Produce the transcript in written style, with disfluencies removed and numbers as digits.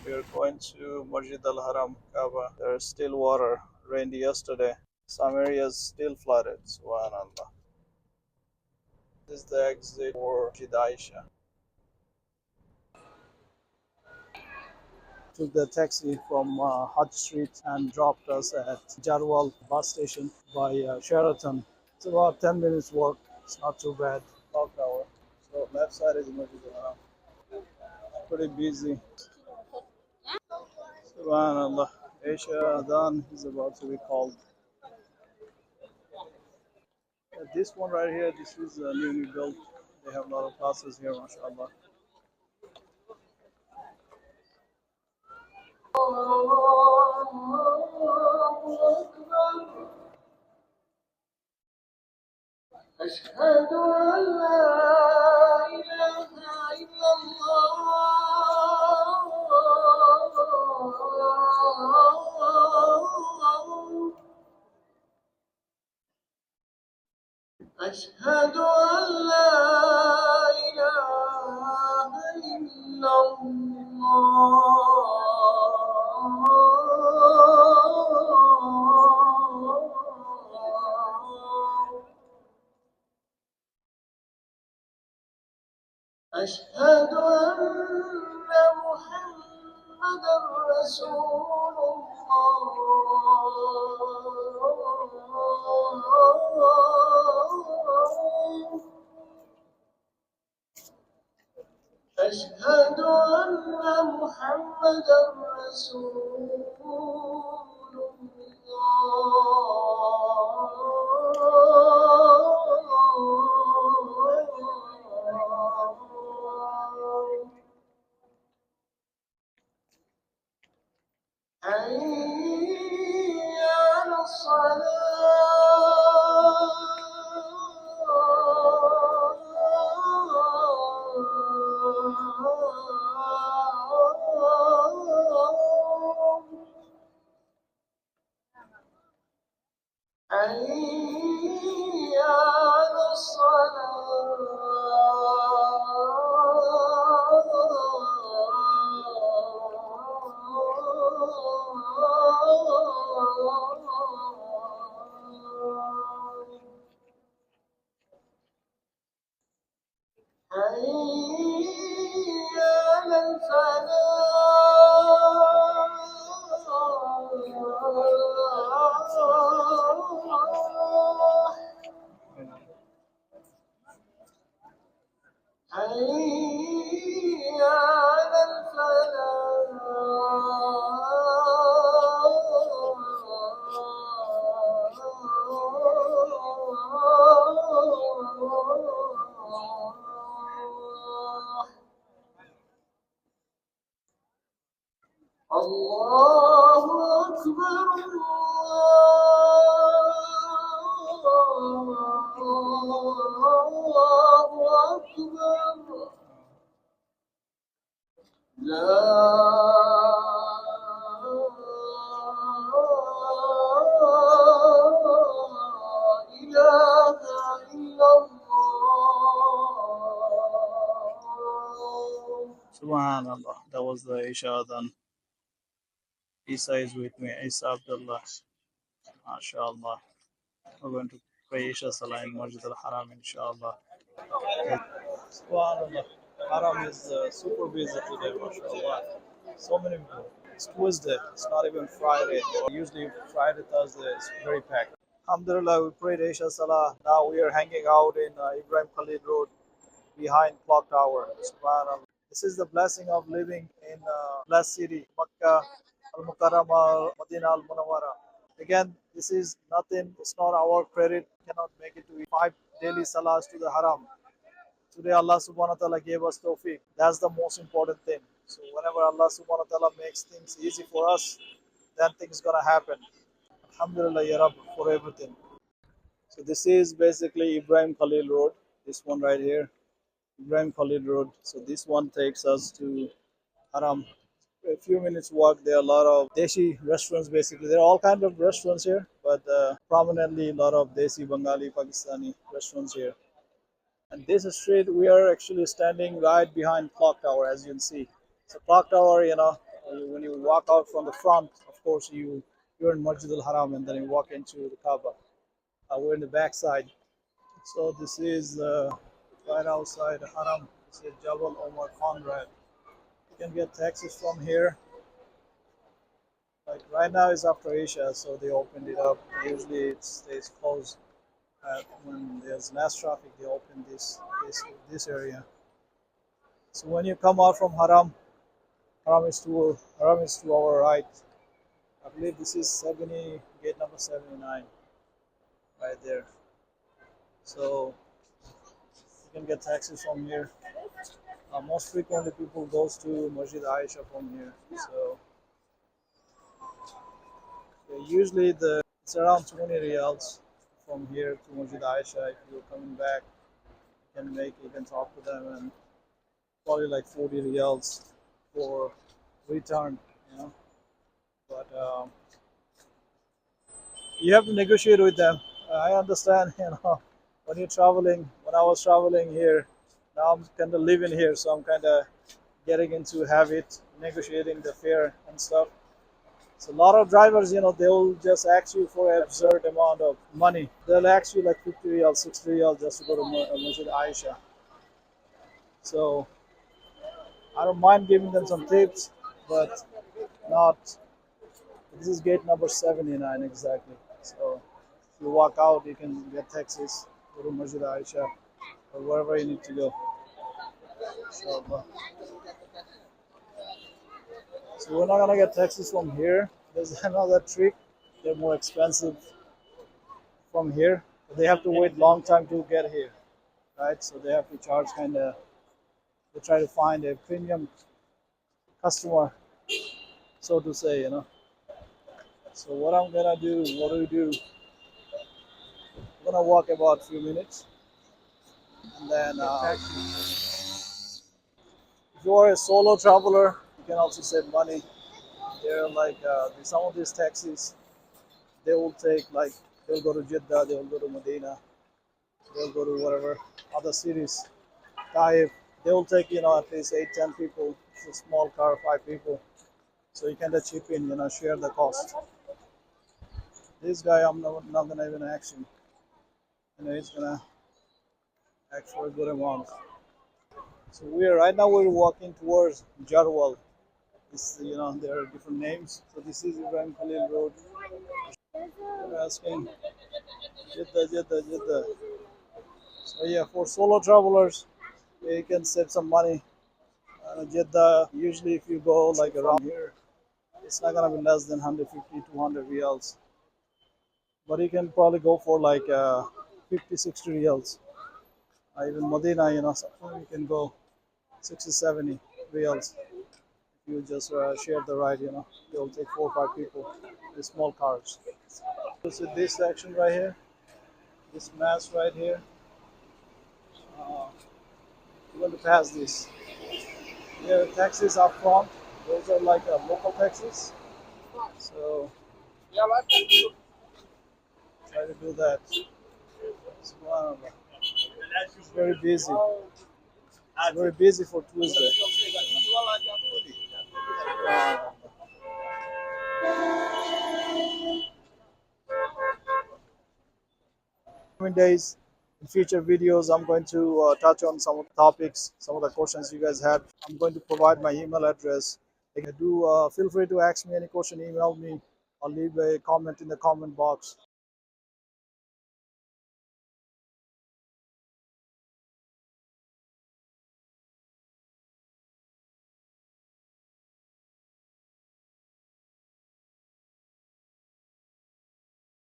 We are going to Masjid Al Haram Kaaba. There's still water. Rained yesterday. Some areas still flooded. Subhanallah. This is the exit for Masjid Isha. Took the taxi from Hajj Street and dropped us at Jarwal bus station by Sheraton. It's about 10 minutes walk. It's not too bad. Clock tower. So left side is Masjid Al Haram. Pretty busy. Subhanallah. Isha Adhan is about to be called. This one right here, this is newly built. They have a lot of classes here, mashallah. أشهد أن لا إله إلا الله أشهد أن لا إله إلا الله أشهد أن محمدا رسول الله أشهد أن محمدا رسول الله حي على الصلاة حي على الصلاة حي على الفلاح حي على الفلاح الله أكبر الله أكبر لا إله إلا الله Subhanallah. That was the Isha Adhan. Isa is with me, Isa Abdullah. MashaAllah. We're going to pray Isha Salah in Masjid Al Haram, inshallah. Subhanallah. Haram is super busy today, mashallah. So many people. It's Tuesday, it's not even Friday. Usually Friday, Thursday is very packed. Alhamdulillah, we prayed Isha Salah. Now we are hanging out in Ibrahim Khalil Road behind Clock Tower. Subhanallah. This is the blessing of living in blessed city, Makkah, Al Mukarramah, Madinah Al Munawwara. Again, this is nothing, it's not our credit, cannot make it to 5 daily salahs to the haram. Today Allah subhanahu wa ta'ala gave us tawfiq. That's the most important thing. So whenever Allah subhanahu wa ta'ala makes things easy for us, then things gonna happen. Alhamdulillah Ya Rabb for everything. So this is basically Ibrahim Khalil Road. This one right here. Ibrahim Khalil Road. So this one takes us to Haram. A few minutes walk. There are a lot of Deshi restaurants. Basically, there are all kinds of restaurants here, but prominently a lot of Desi, Bengali, Pakistani restaurants here. And this street, we are actually standing right behind Clock Tower, as you can see. So Clock Tower, When you walk out from the front, of course, you're in Masjid Al Haram, and then you walk into the Kaaba. We're in the backside. So this is right outside Haram. This is Jabal Omar Conrad. You can get taxis from here. Like right now it's after Isha, so they opened it up. Usually it stays closed when there's less traffic. They open this area. So when you come out from Haram, Haram is to our right. I believe this is 70 gate number 79 right there. So you can get taxis from here. Most frequently people goes to Masjid Aisha from here. So yeah, usually it's around 20 riyals from here to Masjid Aisha. If you're coming back, you can talk to them, and probably like 40 riyals for return, you know. But you have to negotiate with them. I understand, when you're traveling. When I was traveling here, now I'm kind of living here, so I'm kind of getting into habit negotiating the fare and stuff. So a lot of drivers, they'll just ask you for an absurd amount of money. They'll ask you like 50 riyal, 60 riyal just to go to Masjid Aisha. So I don't mind giving them some tips, but not. This is gate number 79 exactly. So if you walk out, you can get taxis, go to Masjid Aisha, or wherever you need to go. So, so we're not gonna get taxis from here. There's another trick. They're more expensive from here. They have to wait long time to get here, right? So they have to charge kind of. They try to find a premium customer, so to say. So what I'm gonna do, what do we do? I'm gonna walk about a few minutes, and then if you are a solo traveler, you can also save money. They're like some of these taxis. They will take like they'll go to Jeddah, they'll go to Medina, they'll go to whatever other cities. Taif, they will take at least 8, 10 people. It's a small car, 5 people, so you can just chip in, share the cost. This guy, I'm not gonna even ask him. He's gonna ask for a good amount. So we're walking towards Jarwal. There are different names. So this is Ibrahim Khalil Road. We're asking Jeddah, Jeddah, Jeddah. So yeah, for solo travelers, you can save some money. Jeddah, usually if you go like around here, it's not gonna be less than 150, 200 riyals. But you can probably go for like 50, 60 riyals. Even Medina, sometimes you can go 60, 70 riyals. You just share the ride, You'll take 4 or 5 people with small cars. So this section right here, this mass right here, you're going to pass this. There are taxis up front. Those are like local taxis. So try to do that. It's very busy. It's very busy for Tuesday. Coming days, in future videos, I'm going to touch on some of the topics, some of the questions you guys had. I'm going to provide my email address. Feel free to ask me any question, email me, or leave a comment in the comment box.